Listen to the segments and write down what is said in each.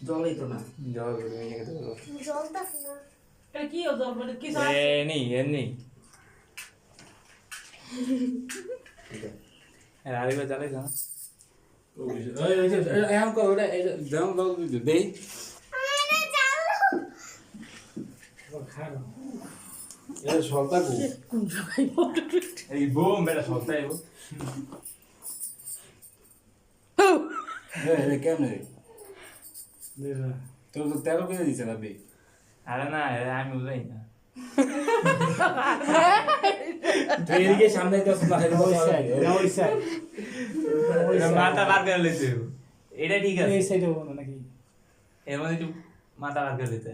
জলই তো না জল তুমি খেতে বলো জলটাস না এটা কি জল বলে কি এমনি এমনি আরেকবার চালাই না এম করো ওটা দাম দাও দেই আরে চালু খাও এটা সলতা গো কোন জায়গায় বড় এই বুম বেটা সলতা আইবো এটা কেমন রে দেরা তোর তো 13 করে দিছে না বে আরে না আমি বুঝাই না তুই এদিকে সামনে তো না খালি ওই সাইড ওই সাইড মাথা বার করে লইছে এটা ঠিক আছে এই সাইডে বলো নাকি এর মধ্যে একটু মাথা বার করে দিতে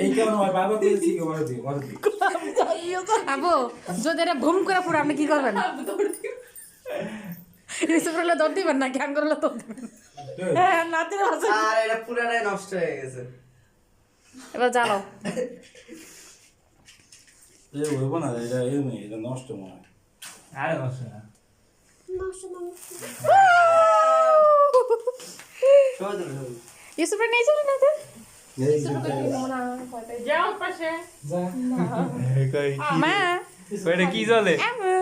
এই কেমন হয় বাবা কইছি কি বড় দি আবো যদি এটা ঘুম করে পুরো আপনি কি করবেন রিসিভ করলে দৌড় দিবেন না জ্ঞান করলে দৌড় দিবেন হ্যাঁ নাতি আছে আর এটা পুরাটাই নষ্ট হয়ে গেছে এবার জ্বালাও এ হইব না এটা এই নেই এটা নষ্ট মনে হয় আরে নষ্ট না নষ্ট না সবাই ধরে ইউসুফে নিয়ে চলে না তো যাও পাশে যা মা কইটা কি চলে আমু